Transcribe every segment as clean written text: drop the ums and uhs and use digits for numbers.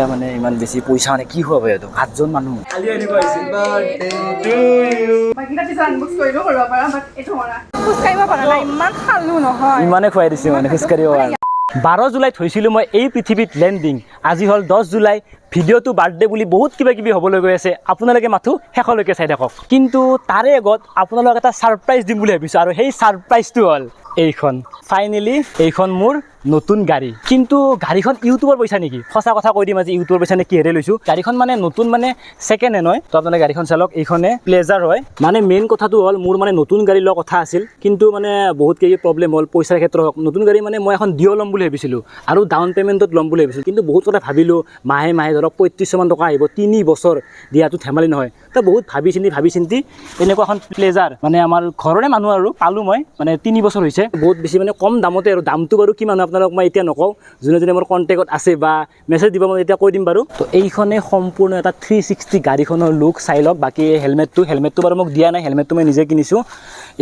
এতিয়া মানে ইমান বেছি পইচা মানে কি হ'ব এইটো 7জন মানুহ কালি এনেকুৱা হৈছিল বাৰ্থডে টু ইউ বাকিটা পিছে আনবক্স কৰিলো কৰিব পাৰা বাট এইটো কৰা খুচ কাইব পাৰা না ইমান খালু নহয় ইমানে খুৱাই দিছে মানে খোজকাঢ়িব কাৰণে 12 জুলাইত হৈছিলোঁ মই এই পৃথিৱীত লেণ্ডিং আজি হ'ল 10 জুলাই ভিডিঅ'টো বাৰ্থডে বুলি বহুত কিবা কিবি হ'বলৈ গৈ আছে আপোনালোকে মাথো শেষলৈকে চাই থাকক কিন্তু তাৰে আগত আপোনালোকক এটা ছাৰপ্ৰাইজ দিম বুলি ভাবিছোঁ আৰু সেই ছাৰপ্ৰাইজটো হ'ল এইখন ফাইনেলি এইখন মোৰ নতুন গাড়ী কিন্তু গাড়ীখন ইউটিউবৰ পইচা নেকি সঁচা কথা কৈ দিম আজি ইউটিউবৰ পইচা নে কিহেৰে লৈছোঁ গাড়ীখন মানে নতুন মানে ছেকেণ্ড হেণ্ড হয় তো আপোনালোকে গাড়ীখন চালক এইখনে প্লেজাৰ হয় মানে মেইন কথাটো হ'ল মোৰ মানে নতুন গাড়ী লোৱা কথা আছিল কিন্তু মানে বহুত কেই প্ৰব্লেম হ'ল পইচাৰ ক্ষেত্ৰত হওক নতুন গাড়ী মানে মই এখন ডিঅ' ল'ম বুলি ভাবিছিলোঁ আৰু ডাউন পে'মেণ্টত ল'ম বুলি ভাবিছিলোঁ কিন্তু বহুত কথা ভাবিলোঁ মাহে মাহে ধৰক 3500 মান টকা আহিব 3 বছৰ দিয়াটো ধেমালি নহয় তো বহুত ভাবি চিন্তি এনেকুৱা এখন প্লেজাৰ মানে আমাৰ ঘৰৰে মানুহ আৰু পালোঁ মই মানে 3 বছৰ হৈছে বহুত বেছি মানে কম দামতে আৰু দামটো বাৰু কিমান আপোনালোক মই এতিয়া নকওঁ যোনে মোৰ কণ্টেক্টত আছে বা মেছেজ দিব মই এতিয়া কৈ দিম বাৰু তো এইখনে সম্পূৰ্ণ এটা 360 গাড়ীখনৰ লুক চাই লওক বাকী হেলমেটটো বাৰু মোক দিয়া নাই হেলমেটটো মই নিজে কিনিছোঁ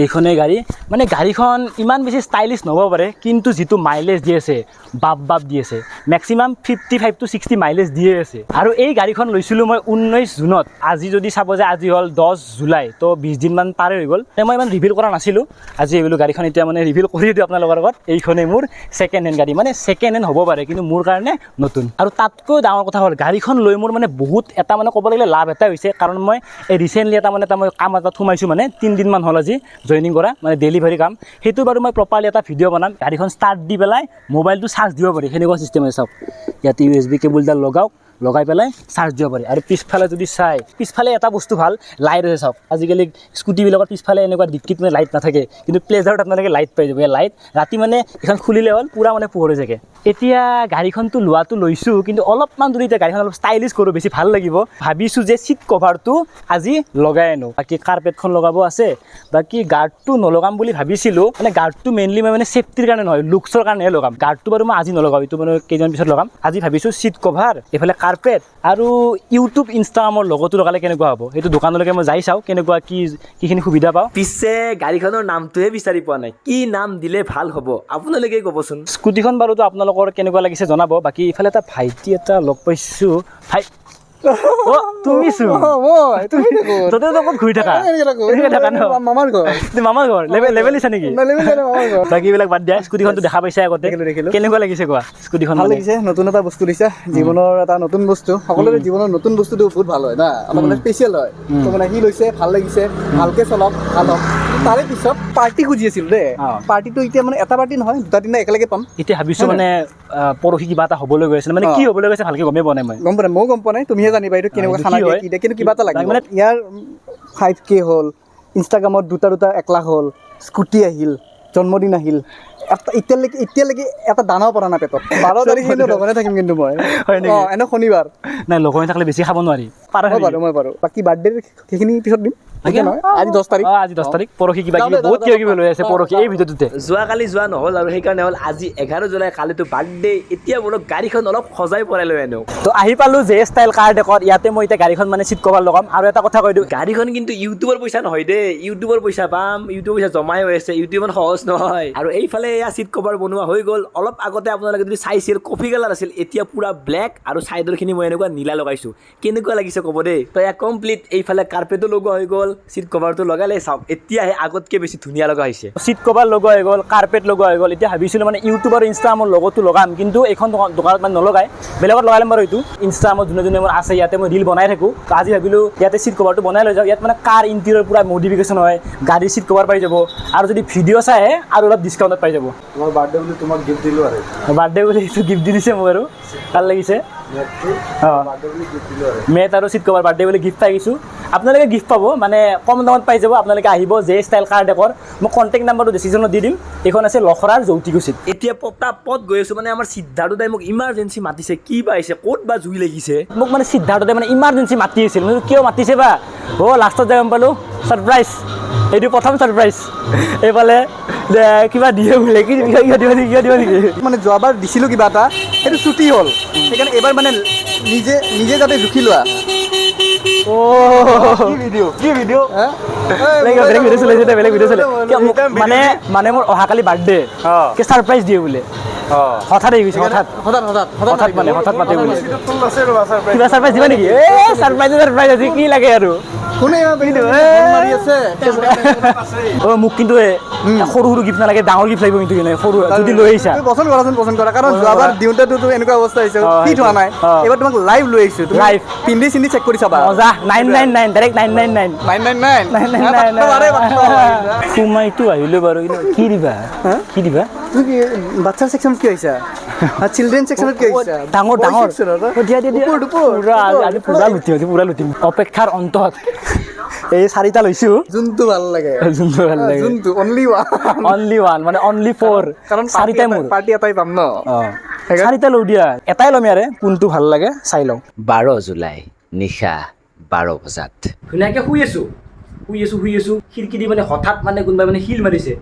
এইখনেই গাড়ী মানে গাড়ীখন ইমান বেছি ষ্টাইলিছ নহ'ব পাৰে কিন্তু যিটো মাইলেজ দি আছে বাপ দি আছে মেক্সিমাম 55 to 60 মাইলেজ দিয়ে আছে আৰু এই গাড়ীখন লৈছিলোঁ মই 19 জুনত আজি যদি চাব যে আজি হ'ল 10 জুলাই তো 20 দিনমান পাৰে হৈ গ'ল মই ইমান ৰিভিল কৰা নাছিলোঁ আজি এইবোৰ গাড়ীখন এতিয়া মানে ৰিভিল কৰি দিওঁ আপোনালোকৰ লগত এইখনেই মোৰ ছেকেণ্ড হেণ্ড গাড়ী মানে ছেকেণ্ড হেণ্ড হ'ব পাৰে কিন্তু মোৰ কাৰণে নতুন আৰু তাতকৈ ডাঙৰ কথা হ'ল গাড়ীখন লৈ মোৰ মানে বহুত এটা মানে ক'ব লাগিলে লাভ এটা হৈছে কাৰণ মই এই ৰিচেণ্টলি এটা মানে মই কাম এটাত সোমাইছোঁ মানে 3 দিনমান হ'ল আজি জইনিং কৰা মানে ডেলিভাৰী কাম সেইটো বাৰু মই প্ৰপাৰলি এটা ভিডিঅ' বনাম গাড়ীখন ষ্টাৰ্ট দি পেলাই মোবাইলটো চাৰ্জ দিব পাৰি সেনেকুৱা চিষ্টেম আছে চাওক ইয়াতে USB কেবুলডাল লগাই পেলাই চাৰ্জ দিব পাৰি আৰু পিছফালে যদি চাই পিছফালে এটা বস্তু ভাল লাইট আছে চাওক আজিকালি স্কুটিবিলাকৰ পিছফালে এনেকুৱা ডিক্কিত মানে লাইট নাথাকে কিন্তু প্লেজাৰত আপোনালোকে লাইট পাই যাব লাইট ৰাতি মানে এখন খুলিলে হ'ল পূৰা মানে পোহৰ হৈ থাকে এতিয়া গাড়ীখনটো লোৱাটো লৈছোঁ কিন্তু অলপমান দূৰ এতিয়া গাড়ীখন অলপ ষ্টাইলিছ কৰোঁ বেছি ভাল লাগিব ভাবিছোঁ যে ছিট কভাৰটো আজি লগাই আনো বাকী কাৰ্পেটখন লগাব আছে বাকী গাৰ্ডটো নলগাম বুলি ভাবিছিলোঁ মানে গাৰ্ডটো মেইনলি মই মানে ছেফটিৰ কাৰণে নহয় লুকছৰ কাৰণেহে লগাম গাৰ্ডটো বাৰু মই আজি নলগাম এইটো মানে কেইদিনমান পিছত লগাম আজি ভাবিছোঁ ছিট কভাৰ এইফালে কাৰ্পেট আৰু ইউটিউব ইনষ্টাগ্ৰামৰ লগতো লগালে কেনেকুৱা হ'ব সেইটো দোকানলৈকে মই যাই চাওঁ কেনেকুৱা কিখিনি সুবিধা পাওঁ পিছে গাড়ীখনৰ নামটোহে বিচাৰি পোৱা নাই কি নাম দিলে ভাল হ'ব আপোনালোকে ক'বচোন স্কুটিখন বাৰুতো আপোনালোকৰ কেনেকুৱা লাগিছে জনাব বাকী ইফালে এটা ভাইটি এটা লগ পাইছোঁ ভাই তুমি ঘূৰি থাকা মামাৰ ঘৰ লেভেল দিছা নেকি বাকী এইবিলাক বাদ দিয়া স্কুটিখনটো দেখা পাইছা আগতে কেনেকুৱা লাগিছে কোৱা স্কুটিখন ভাল লাগিছে নতুন এটা বস্তু দিছা জীৱনৰ এটা নতুন বস্তু সকলোৰে জীৱনৰ নতুন বস্তুটো বহুত ভাল হয় না অলপ মানে স্পেচিয়েল হয় তো মানে সি লৈছে ভাল লাগিছে ভালকে চলক ভাল হওক তাৰে পিছত পাৰ্টি খুজি আছিল দেই পাৰ্টিটো এতিয়া মানে এটা পাৰ্টি নহয় দুটা দিনা একেলগে পাম এতিয়া ভাবিছোঁ মানে পৰহি কিবা এটা হ'বলৈ গৈ আছিল মানে কি হ'বলৈ গৈছে ভালকে গমেই পোৱা নাই ময়ো গম পোৱা নাই তুমিহে জানিবা এইটো কেনেকুৱা খানা দিয়ে কিন্তু কিবা এটা লাগে মানে ইয়াৰ 5K হ'ল ইনষ্টাগ্ৰামত দুটা 1 লাখ হ'ল স্কুটি আহিল জন্মদিন আহিল এতিয়ালৈকে এটা দানাও পৰা নাই পেটত 12 তাৰিখ কিন্তু লগনে থাকিম কিন্তু মই এনে শনিবাৰ নাই লগনে থাকিলে বেছি খাব নোৱাৰি মই পাৰোঁ বাকী বাৰ্থডে সেইখিনি পিছত দিম আজি 10 তাৰিখ পৰহি কিবা কিবি বহুত কিবা লৈ আছে পৰহি এই ভিডিঅ'টোতে যোৱাকালি যোৱা নহ'ল আৰু সেইকাৰণে হ'ল আজি 11 জুলাই কালিতো বাৰ্থডে এতিয়া বোলো গাড়ীখন অলপ সজাই পৰাই লৈ আনো তো আহি পালোঁ জে ষ্টাইল কাৰ ডেকত ইয়াতে মই এতিয়া গাড়ীখন মানে চিট কভাৰ লগাম আৰু এটা কথা কৈ দিওঁ গাড়ীখন কিন্তু ইউটিউবৰ পইচা নহয় দেই ইউটিউবৰ পইচা পাম ইউটিউবৰ পইচা জমাই হৈ আছে ইউটিউবত সহজ নহয় আৰু এইফালে এয়া চিট কভাৰ বনোৱা হৈ গ'ল অলপ আগতে আপোনালোকে যদি চাইছিল কফি কালাৰ আছিল এতিয়া পুৰা ব্লেক আৰু চাইডৰখিনি মই এনেকুৱা নীলা লগাইছোঁ কেনেকুৱা লাগিছে ক'ব দেই তো এয়া কমপ্লিট এইফালে কাৰ্পেটো লগোৱা হৈ গ'ল চিট কভাৰটো লগালে চাওক এতিয়াহে আগতকৈ বেছি ধুনীয়া লগা হৈছে চিট কভাৰ লগোৱা হৈ গ'ল কাৰ্পেট লগোৱা হৈ গ'ল এতিয়া ভাবিছিলোঁ মানে ইউটিউব আৰু ইনষ্টাগ্ৰামৰ লগতো লগাম কিন্তু এইখন দোকানত মানে নলগাই বেলেগত লগাই ল'ম বাৰু এইটো ইনষ্টাগ্ৰামত যোনে মোৰ আছে ইয়াতে মই ৰিল বনাই থাকোঁ তো আজি ভাবিলোঁ ইয়াতে চিট কভাৰটো বনাই লৈ যাওঁ ইয়াত মানে কাৰ ইণ্টেৰিয়ৰ পূৰা মডিফিকেশ্যন হয় গাড়ীৰ চিট কভাৰ পাই যাব আৰু যদি ভিডিঅ' চাই আৰু অলপ ডিছকাউণ্টত পাই যাব তোমাৰ বাৰ্থডে বুলি তোমাক গিফ্ট দিলোঁ আৰু বাৰ্থডে বুলি এইটো গিফ্ট দি দিছে মোক আৰু ভাল লাগিছে মেট আৰু চিট কভাৰ বাৰ্থডে বুলি গিফ্ট পাই গৈছোঁ আপোনালোকে গিফ্ট পাব মানে কম দামত পাই যাব আপোনালোকে আহিব জে ষ্টাইল কাৰ ডেকৰ মই কণ্টেক্ট নাম্বাৰটো ডিছক্ৰিপশ্যনত দি দিম এইখন আছে লখৰাৰ জ্যোতিকুছিত এতিয়া পটাপট গৈ আছোঁ মানে আমাৰ সিদ্ধাৰ্থ দাই মোক ইমাৰ্জেঞ্চি মাতিছে কি বা আহিছে ক'ত বা জুই লাগিছে মোক মানে সিদ্ধাৰ্থ দাই মানে ইমাৰ্জেঞ্চি মাতি আছিল মই কিয় মাতিছে বা লাষ্টত যাই গম পালোঁ ছাৰপ্ৰাইজ এইটো প্ৰথম ছাৰপ্ৰাইজ এইফালে কিবা দিয়ে বোলে কি দিব নেকি মানে যোৱাবাৰ দিছিলোঁ কিবা এটা সেইটো ছুটি হ'ল সেইকাৰণে এইবাৰ মানে নিজে যাতে জুখি লোৱা মানে মোৰ অহাকালি বাৰ্থডে ছাৰপ্ৰাইজ দিয়ে বোলে হঠাৎ হৈ গৈছে হঠাৎ হঠাৎ মানে হঠাৎ মাতে বুলি কিবা ছাৰপ্ৰাইজ দিবা নেকি ছাৰপ্ৰাইজ আজি কি লাগে আৰু কোনে মাৰি আছে মোক কিন্তু সৰু সৰু গিফ্ট নালাগে ডাঙৰ গিফ্ট লাগিব কিন্তু সৰু যদি লৈ আহিছা পচন্দ কৰা কাৰণ যোৱাবাৰ দিওঁতেতো এনেকুৱা অৱস্থা হৈছে ফিট হোৱা নাই এইবাৰ তোমাক লাইভ লৈ আহিছো লাইভ পিন্ধি চিন্ধি চেক কৰি চাবা মজা 999 ডাইৰেক্ট 999 সোমাইতো আহিলে বাৰু কি দিবা তুমি কি বাচ্চাৰ ছেকশ্যনত কি আহিছা চিলড্ৰেন ছেকশ্যনত কি আহিছা ডাঙৰ পুৰা লুটিম অপেক্ষাৰ অন্তত এই 4টা লৈছো যোনটো ভাল লাগে যোনটো অনলি ওৱান মানে অনলি 4 কাৰণ 4টাই মোৰ পাৰ্টি এটাই পাম ন 4টা লওঁ দিয়া এটাই ল'ম ইয়াৰে কোনটো ভাল লাগে চাই লওঁ 12 জুলাই নিশা 12 বজাত ধুনীয়াকৈ শুই আছো খিৰিকী দি মানে হঠাৎ মানে কোনোবাই মানে শিল মাৰিছে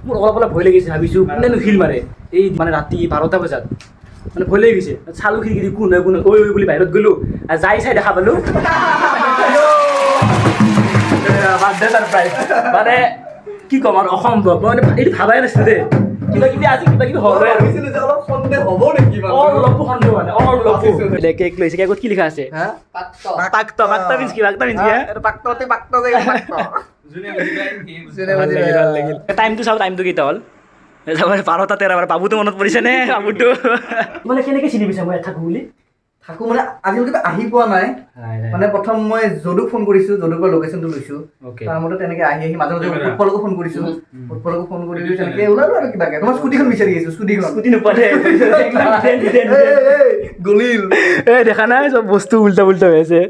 মোৰ অলপ ভয় লাগিছে ভাবিছোঁ কোনেনো শিল মাৰে এই মানে ৰাতি 12টা বজাত মানে ভয় লাগি গৈছে চালোঁ খিৰিকী দি কোন ঐ বুলি বাহিৰত গ'লোঁ আৰু যাই চাই দেখা পালোঁ মানে কি ক'ম আৰু অসম্ভৱ মই মানে এইটো ভাবাই নাছিলোঁ দেই কিবা কিবি হ'ল অলপ সন্দেহ হ'ব নেকি অলপো সন্দেহ মানে কেক লৈছে কেকত কি লিখা আছে পাক্ত মিন্স কি টাইমটো চাওঁ টাইমটো কেইটা হ'ল 12:13 বাবুটো মনত পৰিছে নে বাবুটো মানে কেনেকৈ চিনি পাইছা মই থাকোঁ বুলি থাকো মানে আজিলৈকে আহি পোৱা নাই মানে প্ৰথম মই যদুক ফোন কৰিছো যদুৰ পৰা লোকেশ্যনটো লৈছো তাৰ মতে তেনেকে আহি মাজে ফুটবলকো ফোন কৰিছো তেনেকে ওলালো আৰু কিবাকে তোমাৰ স্কুটিখন বিচাৰি আহিছো স্কুটি নোপালে গলিল দেখা নাই চব বস্তু উল্টা হৈ আছে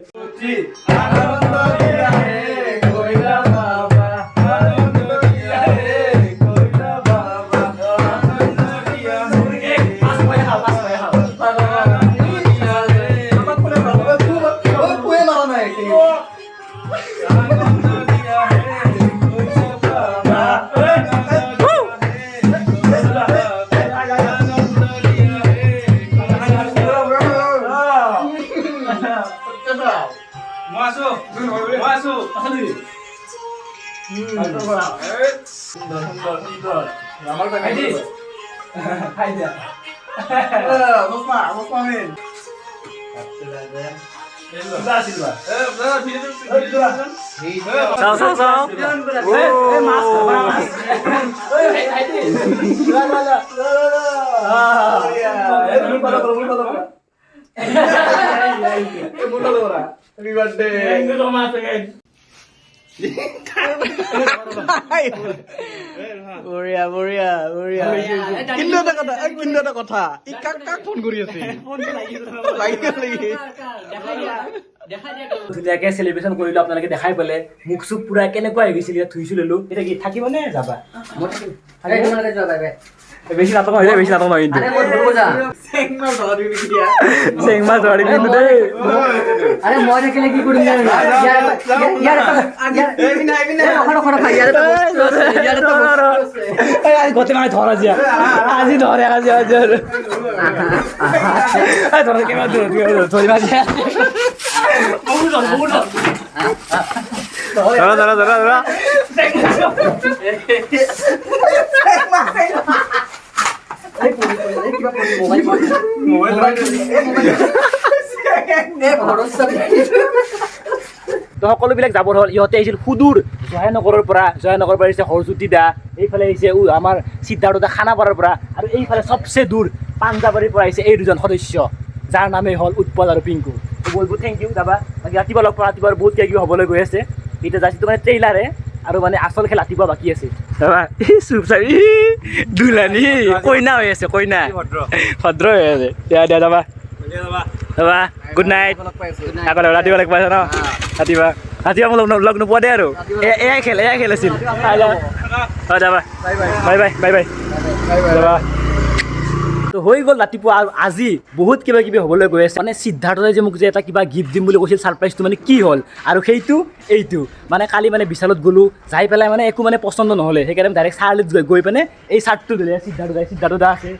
কিন্তু এটা কথা ই কাক ফোন কৰি আছে ধুনীয়াকে চেলিব্ৰেশ্যন কৰিলো আপোনালোকে দেখাই পালে মুখ চুখ পুৰা কেনেকুৱা হৈ গৈছিল ইয়াত থুইছো ললো এতিয়া কি থাকিব নে যাবা বেছি নাটক নহয় কিন্তু চেংমা ধৰি কিন্তু দেই মই থাকিলে কি কৰিম গোটেই মানে ধৰা দিয়া আজি ধৰে ধৰা কেইবা ধৰিবা দিয়া ধৰা তো সকলোবিলাক যাবৰ হ'ল ইহঁতে আহিছিল সুদূৰ জয়ানগৰৰ পৰা আহিছে হৰজ্যোতি দা এইফালে আহিছে আমাৰ সিদ্ধাৰ্থ দা খানাপাৰাৰ পৰা আৰু এইফালে চবচে দূৰ পাঞ্জাবাৰীৰ পৰা আহিছে এই দুজন সদস্য যাৰ নামেই হ'ল উৎপল আৰু পিংকু বহুত থেংক ইউ যাবা বাকী ৰাতিপুৱা লগ পোৱা ৰাতিপুৱা বহুত কিবা কিবি হ'বলৈ গৈ আছে এতিয়া যাইছিলোঁ মানে ট্ৰেইলাৰে আৰু মানে আচল খেল ৰাতিপুৱা বাকী আছে চুপ চাবি দুলানি কইনা হৈ আছে কইনা ভদ্ৰ হৈ আছে দিয়া যাবা গুড নাইট আকৌ ৰাতিপুৱা লগ পাইছা ন ৰাতিপুৱা মোক লগ নোপোৱা দে আৰু এয়াই খেল আছিল যাবা বাই যাবা তো হৈ গ'ল ৰাতিপুৱা আৰু আজি বহুত কিবা কিবি হ'বলৈ গৈ আছে মানে সিদ্ধাৰ্থই যে মোক যে এটা কিবা গিফ্ট দিম বুলি কৈছিল ছাৰপ্ৰাইজটো মানে কি হ'ল আৰু এইটো মানে কালি মানে বিশালত গ'লোঁ যাই পেলাই মানে একো মানে পচন্দ নহ'লে সেইকাৰণে ডাইৰেক্ট চাৰ্লিত গৈ পিনে এই চাৰ্টটো দিলে সিদ্ধাৰ্থ দা আছে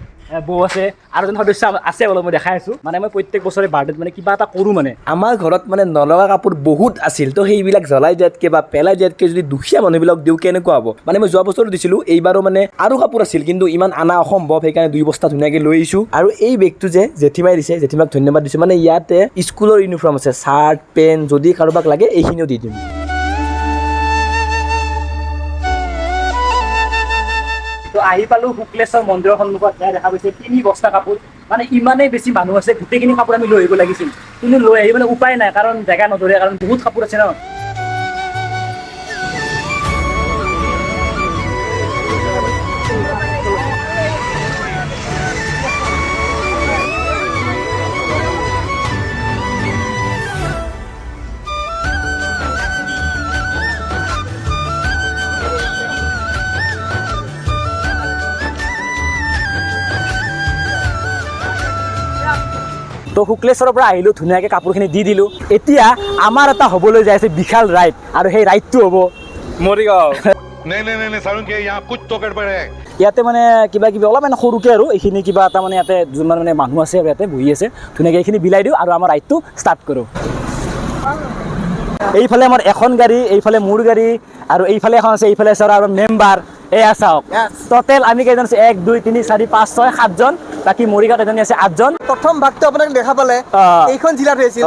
বৌ আছে আৰু এজন সদস্য আছে অলপ মই দেখাই আছোঁ মানে মই প্ৰত্যেক বছৰে বাৰ্থডেত মানে কিবা এটা কৰোঁ মানে আমাৰ ঘৰত মানে নলগা কাপোৰ বহুত আছিল তো সেইবিলাক জ্বলাই দিয়াতকৈ বা পেলাই দিয়াতকৈ যদি দুখীয়া মানুহবিলাক দিওঁ কেনেকুৱা হ'ব মানে মই যোৱা বছৰো দিছিলোঁ এইবাৰো মানে আৰু কাপোৰ আছিল কিন্তু ইমান আনা অসম্ভৱ সেইকাৰণে 2 বস্তা ধুনীয়াকৈ লৈ আহিছোঁ আৰু এই বেগটো যে জেঠীমাই দিছে জেঠীমাক ধন্যবাদ দিছোঁ মানে ইয়াতে স্কুলৰ ইউনিফৰ্ম আছে চাৰ্ট পেণ্ট যদি কাৰোবাক লাগে এইখিনিও দি দিম তো আহি পালোঁ শুক্লেশ্বৰ মন্দিৰৰ সন্মুখত এয়া দেখা পাইছে 3 বস্তা কাপোৰ মানে ইমানেই বেছি মানুহ আছে গোটেইখিনি কাপোৰ আমি লৈ আহিব লাগিছিল কিন্তু লৈ আহি মানে উপায় নাই কাৰণ জেগা নধৰে কাৰণ বহুত কাপোৰ আছে ন তো শুক্লেশ্বৰৰ পৰা আহিলোঁ ধুনীয়াকৈ কাপোৰখিনি দি দিলোঁ এতিয়া আমাৰ এটা হ'বলৈ যাই আছে বিশাল ৰাইড আৰু সেই ৰাইডটো হ'ব মৰিগাঁও नहीं नहीं नहीं सारुण के यहाँ कुछ तो गड़बड़ है ইয়াতে মানে কিবা কিবি অলপ মানে সৰুকৈ আৰু এইখিনি কিবা এটা মানে ইয়াতে যোনমান মানে মানুহ আছে আৰু ইয়াতে বহি আছে ধুনীয়াকৈ এইখিনি বিলাই দিওঁ আৰু আমাৰ ৰাইডটো ষ্টাৰ্ট কৰোঁ এইফালে আমাৰ এখন গাড়ী এইফালে মোৰ গাড়ী আৰু এইফালে এখন আছে এইফালে আছে আৰু মেম্বাৰ এয়া চাওক টোটেল আমি কেইজন আছে 1 2 3 4 5 6 7 জন বাকী মৰিগাঁৱত এজনী আছে 8 জন প্ৰথম ভাগটো আপোনাক দেখা পালে এইখন জিলাত হৈছিল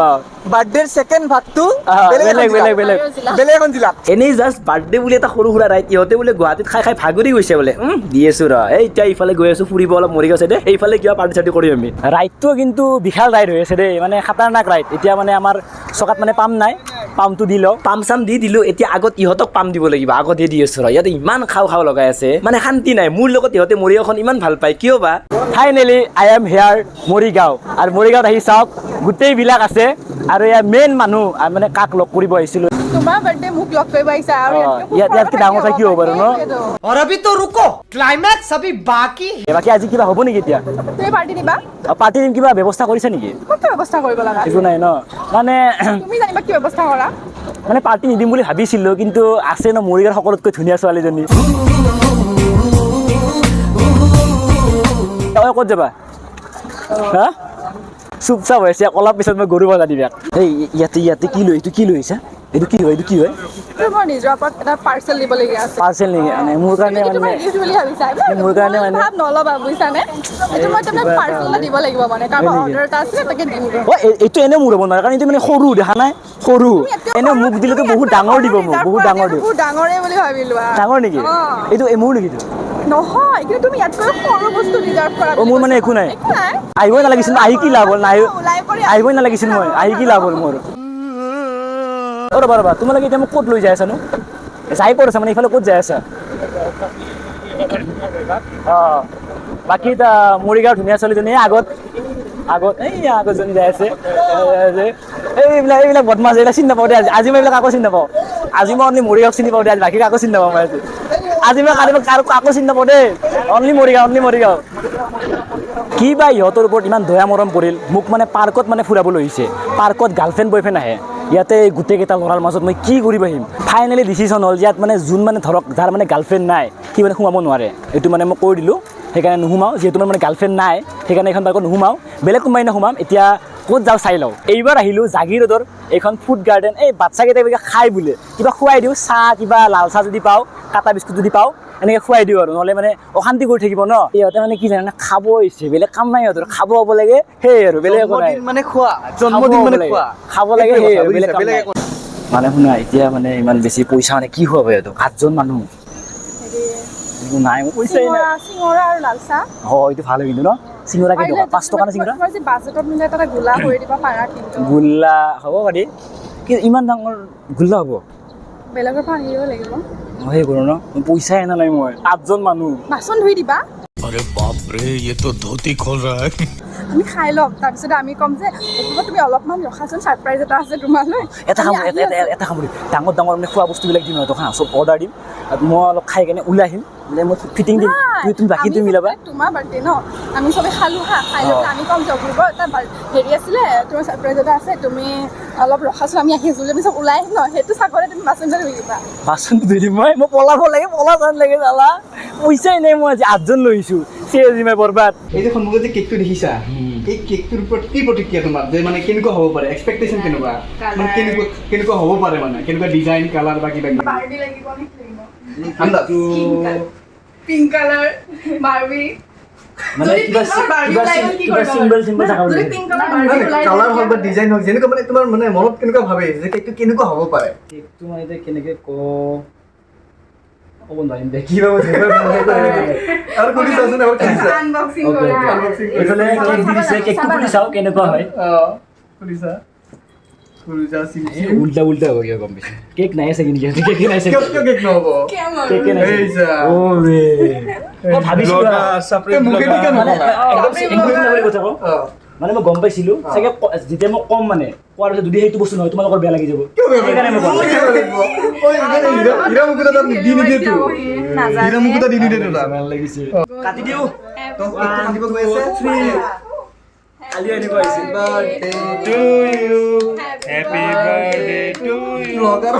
বাৰ্থডেৰ ছেকেণ্ড ভাগটো বেলেগ এখন জিলাত এনেই জাষ্ট বাৰ্থডে বুলি এটা সৰু সুৰা ৰাইড ইহঁতে বোলে গুৱাহাটীত খাই খাই ভাগৰি গৈছে বোলে দি আছোঁ ৰ এই এতিয়া ইফালে গৈ আছোঁ ফুৰিব অলপ মৰিগাঁও চাইডে এইফালে কিবা পাৰ্টি চাৰ্টি কৰিম আমি ৰাইডটো কিন্তু বিশাল ৰাইড হৈ আছে দেই মানে খাতাৰনাক ৰাইড এতিয়া মানে আমাৰ চকাত মানে পাম নাই পামটো দি লওঁ পাম চাম দি দিলোঁ এতিয়া আগত ইহঁতক পাম দিব লাগিব আগতে দি আছোঁ ৰ ইয়াতে ইমান খাওঁ খাওঁ লগাই আছে মানে শান্তি নাই মোৰ লগত ইহঁতে মৰিগাঁওখন ইমান ভাল পায় কিয় বা finally I am hair Morigaon আৰু মৰিগাঁৱত আহি চাওক গোটেইবিলাক আছে আৰু ইয়াৰ মেইন মানুহ মানে কাক লগ কৰিব আহিছিলোঁ তোমাৰ বাৰ্থডে মোক লগ কৰিব আহিছা আৰু ইয়াতকৈ ডাঙৰ কথা কি হ'ব বাৰু ন और अभी तो रुको क्लाइमैक्स अभी बाकी है বাকী আজি কিবা হ'ব নেকি এতিয়া তুমি পাৰ্টি দিবা পাৰ্টি দিম কিবা ব্যৱস্থা কৰিছে নেকি কোনটো ব্যৱস্থা কৰিব লগা একো নাই ন মানে তুমি জানিবা কি ব্যৱস্থা কৰা মানে পাৰ্টি নিদিম বুলি ভাবিছিলোঁ কিন্তু আছে ন মৰিগাঁৱৰ সকলোতকৈ ধুনীয়া ছোৱালীজনী ক'ত যাবা হা চুপচাপ হৈছে অলপ পিছত মই গৰু বজা দিম ইয়াক এই ইয়াতে কি লৈ এইটো কি লৈ আহিছা এইটো কি হয় মোৰ নিজৰ ওপৰত এটা পাৰ্চেল দিবলগীয়া আছে পাৰ্চেল নেকি মানে মোৰ কাৰণে তুমি মানে গিফ্ট বুলি ভাবিছা মোৰ কাৰণে মানে ভাব নল'বা বুজিছানে এইটো মই তোমাক পাৰ্চেল এটা দিব লাগিব মানে কাৰোবাৰ অৰ্ডাৰ এটা আছে তাকে দিম এইটো এনেও মোৰ হ'ব নোৱাৰে কাৰণ এইটো মানে সৰু দেখা নাই সৰু এনেও মোক দিলেতো বহুত ডাঙৰ দিব মোক বহুত ডাঙৰ দিব বহুত ডাঙৰে বুলি ভাবিলো ডাঙৰ নেকি এইটো মোৰ নেকি নহয় কিন্তু তুমি ইয়াতকৈ সৰু বস্তু ডিজাৰ্ভ কৰা মোৰ মানে একো নাই একো নাই আহিবই নালাগিছিল আহি কি লাভ হ'ল ওলাই কৰি আহিবই নালাগিছিল মই আহি কি লাভ হ'ল মোৰ ৰ'বা তোমালোকে এতিয়া মোক ক'ত লৈ যাই আছানো যাই ক'ত আছা মানে এইফালে ক'ত যাই আছা অঁ বাকী এতিয়া মৰিগাঁৱৰ ধুনীয়া ছোৱালীজনী আগত এই আগতজনী যাই আছে এইবিলাক বদমাছ এইবিলাক চিনি নাপাওঁ দে আজি মই এইবিলাক আকৌ চিনি নাপাওঁ আজি মই অনলি মৰিগাঁৱক চিনি পাওঁ দে বাকী কাকো চিনি নাপাওঁ মই আজি মই কাকো চিনি নাপাওঁ দেই অনলি মৰিগাঁও কি বা ইহঁতৰ ওপৰত ইমান দয়া মৰম কৰিল মোক মানে পাৰ্কত মানে ফুৰাবলৈ আহিছে পাৰ্কত গাৰ্লফ্ৰেণ্ড বয়ফ্ৰেণ্ড আহে ইয়াতে গোটেইকেইটা ল'ৰাৰ মাজত মই কি কৰিব আহিম ফাইনেলি ডিচিশ্যন হ'ল ইয়াত মানে যোন মানে ধৰক যাৰ মানে গাৰ্লফ্ৰেণ্ড নাই সি মানে সোমাব নোৱাৰে এইটো মানে মই কৈ দিলোঁ সেইকাৰণে নোসোমাওঁ যিহেতু মোৰ মানে গাৰ্লফ্ৰেণ্ড নাই সেইকাৰণে এইখন পাৰ্কত নোসোমাওঁ বেলেগ কোনোবাই সোমাম এতিয়া ক'ত যাওঁ চাই লওঁ এইবাৰ আহিলোঁ জাগিৰোডৰ এইখন ফুড গাৰ্ডেন এই বাচ্চাকেইটা খাই বোলে কিবা খুৱাই দিওঁ চাহ কিবা লাল চাহ যদি পাওঁ কাটা বিস্কুট যদি পাওঁ এনেকৈ খুৱাই দিওঁ আৰু নহ'লে মানে অশান্তি কৰি থাকিব ন ইহঁতে মানে কি জানে খাব হৈছে বেলেগ কাম নাই ইহঁতৰ খাব হ'ব লাগে সেই আৰু বেলেগ একো নাই মানে খোৱা জন্মদিন মানে খোৱা খাব লাগে সেই আৰু বেলেগ কাম নাই মানে শুনা এতিয়া মানে ইমান বেছি পইচা মানে কি খুৱাব সিহঁতক 8জন মানুহ নাই মোৰ পইচাই নাই চিঙৰা আৰু লাল চাহ হয় এইটো ভাল হয় কিন্তু ন চিঙৰা কেই টকা 5 টকা নে চিঙৰা তোমাৰ যে বাজেটত মিলাই এটা গোলা কৰি দিব পাৰা কিন্তু গোল্লা হ'ব পাৰি কি ইমান ডাঙৰ গোল্লা হ'ব বেলেগৰ পৰা আহিব লাগিব সেই কৰোঁ ন পইচাই আনা নাই মই 8জন মানুহ বাচন ধুই দিবা अरे बाप रे ये तो धोती खोल रहा है আমি খাই ল'ম তাৰপিছত আমি ক'ম যে তুমি অলপমান ৰখাচোন ছাৰপ্ৰাইজ এটা আছে তোমালৈ এটা খাম ডাঙৰ মানে খোৱা বস্তুবিলাক দিম সিহঁতক হা চব অৰ্ডাৰ দিম মই অলপ খাই কেনে ওলাই আহিম মই ফিটিং দিম তুমি বাকী তুমি মিলাবা তোমাৰ বাৰ্থডে ন আমি চবে খালোঁ হা খাই লৈ আমি ক'ম জগুৰিব এটা হেৰি আছিলে তোমাৰ ছাৰপ্ৰাইজ এটা আছে তুমি অলপ ৰখাচোন আমি আহি আছোঁ আমি চব ওলাই আহিম ন সেইটো চাকৰি তুমি বাচন ধুই দিবা বাচন ধুই দিম মই পলাব লাগে পলা যেন লাগে চালা পইচাই নাই মই আজি 8জন লৈছোঁ চিৰিয়াছলি বৰবাদ এই যে সন্মুখত যে কেকটো দেখিছা এই কেকটোৰ ওপৰত কি প্ৰতিক্ৰিয়া তোমাৰ যে মানে কেনেকুৱা হ'ব পাৰে এক্সপেক্টেশ্যন কেনেকুৱা মানে কেনেকুৱা হ'ব পাৰে মানে কেনেকুৱা ডিজাইন কালাৰ বা কিবা কিবি বাৰ্বি লাগিব নে লাগিব আন্দাজ পিংক কালাৰ বাৰ্বি মানে যদি কিবা pink color Barbie ওলাই গ'ল, কি কিবা কৰিবা? চিম্বল থাকা যদি পিংক কালাৰ বাৰ্বি ওলাই কালাৰ হওক বা ডিজাইন হওক যেনেকুৱা মানে তোমাৰ মানে মনত কেনেকুৱা ভাবে যে কেকটো কেনেকুৱা হ'ব পাৰে কেকটো মানে এতিয়া কেনেকৈ ক'ব নোৱাৰিম দে কি ভাবো আৰু কৰি চাচোন এবাৰ খুলিছা আনবক্সিং অ'কে কৰা Unboxing কৰি এইফালে কেক দি দিছে কেকটো খুলি চাওঁ কেনেকুৱা হয় খুলিছা খুলিছা উল্টা উল্টা হ'ব কিয় গম পাইছোঁ কেক নাই চাগে নেকি কেক নাই চাগে কিয় কিয় কেক নহ'ব কেমন কেক নাই এই যা। অ' বে মই ভাবিছিলোঁ তে মুখে দি কেন মানে নহ'ব একদম বুলি কথা কওঁ মানে মই গম পাইছিলোঁ চাগে যেতিয়া মই ক'ম মানে কোৱাৰ পিছত যদি সেইটো বস্তু নহয় তোমালোকৰ বেয়া লাগি যাব সেইকাৰণে মই ক'ম হীৰা মুকুতা তাত দি নিদিয়েতো হীৰা মুকুতা দি নিদিয়েতো তাত ভাল লাগিছে কাটি দিওঁ তো কেকটো কাটিব গৈ আছে কালি এনেকুৱা হৈছে হ্যাপি বাৰ্থডে টু ব্লগাৰ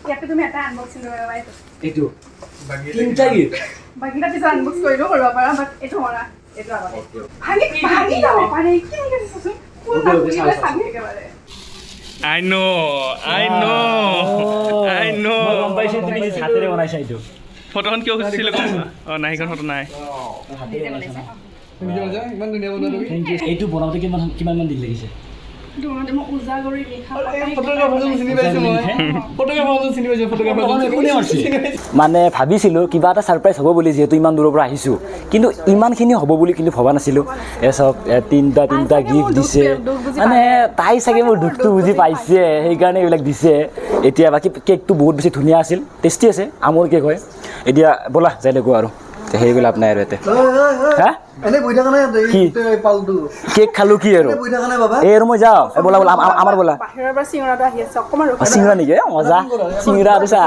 ইয়াতে তুমি এটা আনবক্সিং কৰিব পাৰিবা এইটো তিনিটা গীত বাকিটা পিছত আনবক্স কৰিলেও কৰিব পাৰা বাট এইটো মৰা এইটো আগতে ভাঙি যাব পাৰে কি এনেকৈ চাচোন কোন Okay, okay, ভাঙি চাওঁ, ভাঙি একেবাৰে I know. মই গম পাইছোঁ তুমি নিজ হাতেৰে বনাইছা এইটো ফটোখন কিয় খুজিছিলে গম পোৱা? নাই সেইখন ফটো নাই। ইমান ধুনীয়া বনোৱা তুমি থেংক ইউ এইটো বনাওঁতে কিমান দিন লাগিছে তোমাতে মই উজাগৰি লিখা ফটোগ্ৰাফাৰজন চিনি পাইছোঁ মই ফটোগ্ৰাফাৰজন চিনি পাইছোঁ ফটোগ্ৰাফাৰজন মানে ভাবিছিলোঁ কিবা এটা ছাৰপ্ৰাইজ হ'ব বুলি যিহেতু ইমান দূৰৰ পৰা আহিছোঁ কিন্তু ইমানখিনি হ'ব বুলি কিন্তু ভবা নাছিলোঁ এই চব তিনিটা গিফ্ট দিছে মানে তাই চাগে মোৰ দুখটো বুজি পাইছে সেইকাৰণে এইবিলাক দিছে এতিয়া বাকী কেকটো বহুত বেছি ধুনীয়া আছিল টেষ্টি আছে আমৰ কেক হয় এতিয়া ব'লা যাই দেখোঁ আৰু সেইবিলাক লাভ নাই আৰু ইয়াতে হা এনে বহি থকা নাই কি? পালটো কেক খালোঁ কি আৰু বহি থকা নাই বাবা এই আৰু মই যাওঁ ব'লা আমাৰ ব'লা বাহিৰৰ পৰা চিঙৰাটো আহি আছে অকণমান ৰখি চিঙৰা নেকি মজা চিঙৰা আৰু চা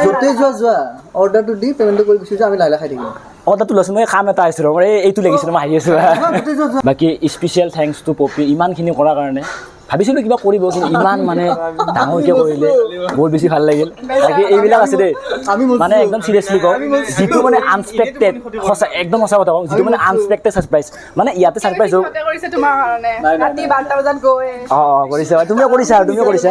য'তে যোৱা অৰ্ডাৰটো দি পেমেণ্টটো কৰি গুচি যোৱা আমি লাহে লাহে খাই থাকিম অৰ্ডাৰটো লৈছোঁ মই কাম এটা আহিছোঁ মোৰ এইটো লাগিছিলে মই আহি আছোঁ বাকী স্পেচিয়েল থেংকছ টু পপি ইমানখিনি কৰাৰ কাৰণে ভাবিছিলোঁ কিবা কৰিব কিন্তু ইমান মানে ডাঙৰকৈ কৰিলে বহুত বেছি ভাল লাগিল বাকী এইবিলাক আছে দেই মানে একদম চিৰিয়াছলি কওঁ যিটো মানে আনএক্সপেক্টেড সঁচা একদম সঁচা কথা কওঁ যিটো মানে আনএক্সপেক্টেড ছাৰপ্ৰাইজ মানে ইয়াতে ছাৰপ্ৰাইজ হওক ঘৰতে কৰিছে তোমাৰ কাৰণে ৰাতি 12টা বজাত গৈ অঁ কৰিছা তুমিও কৰিছা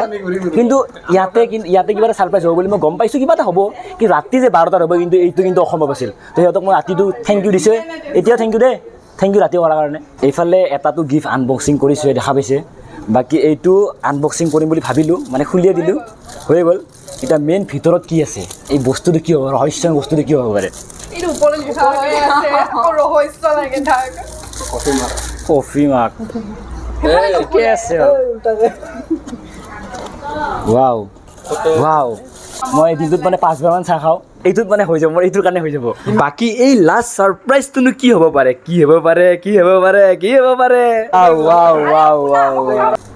কিন্তু ইয়াতে কিবা এটা ছাৰপ্ৰাইজ হ'ব বুলি মই গম পাইছোঁ কিবা এটা হ'ব কিন্তু ৰাতি যে 12টাত হ'ব কিন্তু এইটো কিন্তু অসম্ভৱ আছিল তো সিহঁতক মই ৰাতিটো থেংক ইউ দিছোঁ এতিয়াও থেংক ইউ দেই থেংক ইউ ৰাতি কৰাৰ কাৰণে এইফালে এটাটো গিফ্ট আনবক্সিং কৰিছোঁ দেখা পাইছে বাকী এইটো আনবক্সিং কৰিম বুলি ভাবিলোঁ মানে খুলিয়ে দিলোঁ হৈ গ'ল এতিয়া মেইন ভিতৰত কি আছে এই বস্তুটো কি হ'ব ৰহস্যময় বস্তুটো কি হ'ব পাৰে এইটো ওপৰলৈ লিখা হৈ আছে আকৌ ৰহস্য লাগে থাক কফি মাক ঠিকে আছে ৱাও মই দিনটোত মানে 5বাৰমান চাহ খাওঁ এইটোত মানে হৈ যাব মোৰ এইটোৰ কাৰণে হৈ যাব বাকী এই লাষ্ট ছাৰপ্ৰাইজটোনো কি হ'ব পাৰে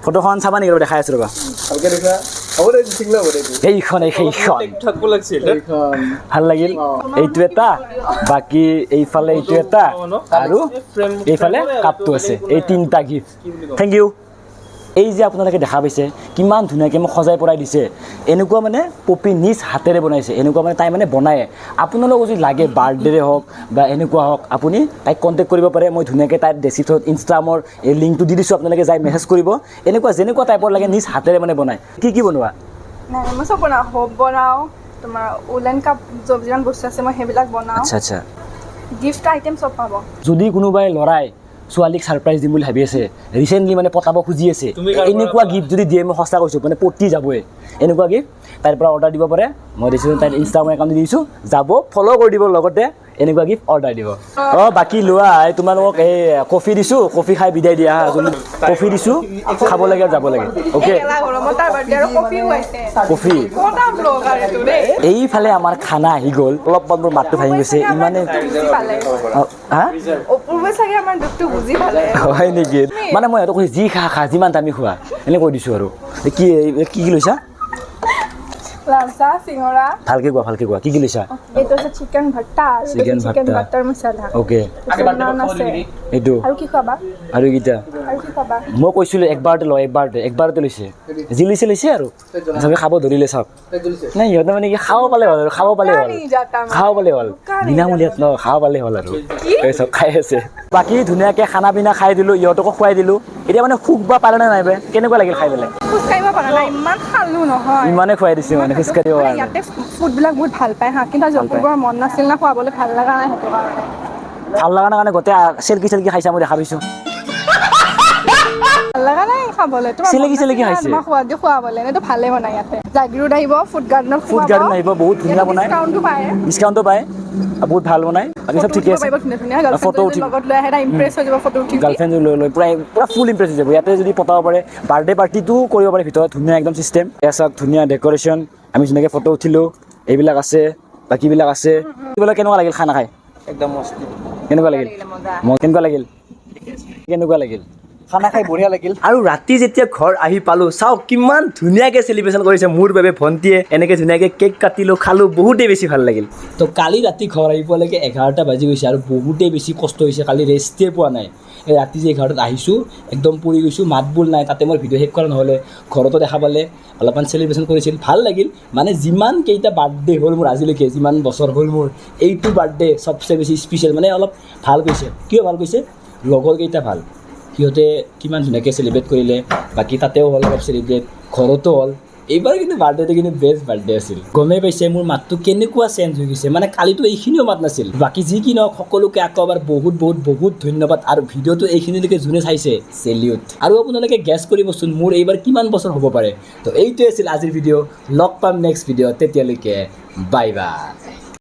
ফটোখন চাবা নেকি দেখাই আছোঁ ৰ'বা ভালকে দেখা হ'ব দে ঠিক হ'ব দে সেইখন থাকিব লাগিছিল ভাল লাগিল এইটো এটা বাকী এইফালে এইটো এটা আৰু এইফালে কাপটো আছে এই তিনিটা গিফ্ট থেংক ইউ এই যে আপোনালোকে দেখা পাইছে কিমান ধুনীয়াকৈ মোক সজাই পৰাই দিছে এনেকুৱা মানে পপি নিজ হাতেৰে বনাইছে এনেকুৱা মানে তাই মানে বনায়ে আপোনালোকক যদি লাগে বাৰ্থডেৰে হওক বা এনেকুৱা হওক আপুনি তাইক কণ্টেক্ট কৰিব পাৰে মই ধুনীয়াকৈ তাইৰ ডেচিথত ইনষ্টাগ্ৰামৰ এই লিংকটো দি দিছোঁ আপোনালোকে যাই মেছেজ কৰিব এনেকুৱা যেনেকুৱা টাইপৰ লাগে নিজ হাতেৰে মানে বনায় কি বনোৱা নাই মই চব বনাওঁ হোপ বনাওঁ তোমাৰ উলেন কাপ যিমান বস্তু আছে মই সেইবিলাক বনাওঁ আচ্ছা গিফ্ট আইটেম চব পাব যদি কোনোবাই ল'ৰাই ছোৱালীক ছাৰপ্ৰাইজ দিম বুলি ভাবি আছে ৰিচেণ্টলি মানে পতাব খুজি আছে এনেকুৱা গিফ্ট যদি দিয়ে মই সঁচা কৈছোঁ মানে পতি যাবই এনেকুৱা গিফ্ট তাইৰ পৰা অৰ্ডাৰ দিব পাৰে মই দিছোঁ তাইৰ ইনষ্টাগ্ৰাম একাউণ্ট দিছোঁ যাব ফ'ল' কৰি দিব লগতে এনেকুৱা গিফ্ট অৰ্ডাৰ দিব বাকী লোৱা তোমালোকক এই কফি দিছোঁ কফি খাই বিদায় দিয়া কফি দিছোঁ খাব লাগে যাব লাগে অ'কে কফি এইফালে আমাৰ খানা আহি গ'ল অলপমান মোৰ মাতটো ভাঙি গৈছে ইমানে হা চাগে আমাৰ দুখটো বুজি পালে হয় নেকি মানে মই সিহঁতক কৈছোঁ যি খা যিমান দামী খোৱা এনেকৈ কৈ দিছোঁ আৰু কি লৈছা লালচা চিঙৰা ভালকে কোৱা কি লৈছা এইটো আছে চিকেন ভৰ্তা আৰু Chicken চিকেন ভৰ্তা। বাটাৰ মছলা অ'কে নান আছে এইটো আৰু কি খাবা আৰু এইকেইটা আৰু কি খাবা মই কৈছিলোঁ একবাৰতে লৈছে যি লৈছে আৰু চবে খাব ধৰিলে চাওক নাই সিহঁতে মানে কি খাব পালে হ'ল বিনামূলীয়াত ন খাব পালে হ'ল আৰু এই চব খাই আছে বাকী ধুনীয়াকৈ খানা পিনা খাই দিলোঁ ইহঁতকো খুৱাই দিলোঁ এতিয়া মানে সুখ বা পালে নে নাই বে কেনেকুৱা লাগিল খাই পেলাই খোজ কাঢ়িব পৰা নাই ইমান খালো নহয় ইমানে খুৱাই দিছে মানে খোজকাঢ়িব মানে কাৰণে ইয়াতে ফুডবিলাক বহুত ভাল পায় হা কিন্তু জয়পুৰৰ মন নাছিল না খুৱাবলৈ ভাল লগা নাই সেইটো কাৰণে ভাল লগা কাৰণে গোটেই চেলকি খাইছা মই দেখা পাইছোঁ ভাল লগা নাই খাবলৈ তোমাৰ চেলেকি মন নাছিল না খাইছে। তোমাক সোৱাদ দি খুৱাবলৈ এনেতো ভালে বনাই ইয়াতে জাগিৰোড আহিব ফুড গাৰ্ডেনত ফুড গাৰ্ডেন আহিব বহুত ধুনীয়া বনায় ডিছকাউণ্টো পায় ডিছকাউণ্টো পায় আৰু বহুত ভাল বনায় বাকী চব ঠিকে আছে ধুনীয়া ফটো গাৰ্লফ্ৰেণ্ড উঠিব লগত লৈ আহে এটা ইমপ্ৰেছ হৈ যাব ফটো উঠি গাৰ্লফ্ৰেণ্ড লৈ পুৰা ফুল ইমপ্ৰেছ হৈ যাব ইয়াতে যদি পতাব পাৰে বাৰ্থডে পাৰ্টিটোও কৰিব পাৰে ভিতৰত ধুনীয়া একদম চিষ্টেম এয়া চাওক ধুনীয়া ডেক'ৰেশ্যন আমি ধুনীয়াকৈ ফটো উঠিলোঁ এইবিলাক আছে বাকীবিলাক আছে এইবিলাক কেনেকুৱা লাগিল খানা খাই একদম মস্ত কেনেকুৱা লাগিল কেনেকুৱা লাগিল খানা খাই বঢ়িয়া লাগিল আৰু ৰাতি যেতিয়া ঘৰ আহি পালোঁ চাওক কিমান ধুনীয়াকৈ চেলিব্ৰেশ্যন কৰিছে মোৰ বাবে ভণ্টিয়ে এনেকৈ ধুনীয়াকৈ কেক কাটিলোঁ খালোঁ বহুতেই বেছি ভাল লাগিল তো কালি ৰাতি ঘৰ আহি পোৱালৈকে 11টা বাজি গৈছে আৰু বহুতেই বেছি কষ্ট হৈছে কালি ৰেষ্টেই পোৱা নাই এই ৰাতি যে 11টাত আহিছোঁ একদম পৰি গৈছোঁ মাত বোল নাই তাতে মই ভিডিঅ' শেষ কৰা নহ'লে ঘৰতো দেখা পালে অলপমান চেলিব্ৰেশ্যন কৰিছিল ভাল লাগিল মানে যিমান কেইটা বাৰ্থডে হ'ল মোৰ আজিলৈকে যিমান বছৰ হ'ল মোৰ এইটো বাৰ্থডে চবচে বেছি স্পেচিয়েল মানে অলপ ভাল গৈছে কিয় ভাল গৈছে লগৰকেইটা ভাল সিহঁতে কিমান ধুনীয়াকৈ চেলিব্ৰেট কৰিলে বাকী তাতেও হ'ল অলপ চেলিব্ৰেট ঘৰতো হ'ল এইবাৰ কিন্তু বাৰ্থডেটো কিন্তু বেষ্ট বাৰ্থডে আছিল গমেই পাইছে মোৰ মাতটো কেনেকুৱা চেঞ্জ হৈ গৈছে মানে কালিতো এইখিনিও মাত নাছিল বাকী যি কি নহওক সকলোকে আকৌ এবাৰ বহুত ধন্যবাদ আৰু ভিডিঅ'টো এইখিনিলৈকে যোনে চাইছে চেলিউট আৰু আপোনালোকে গেছ কৰিবচোন মোৰ এইবাৰ কিমান বছৰ হ'ব পাৰে তো এইটোৱে আছিল আজিৰ ভিডিঅ' লগ পাম নেক্সট ভিডিঅ' তেতিয়ালৈকে বাই বাই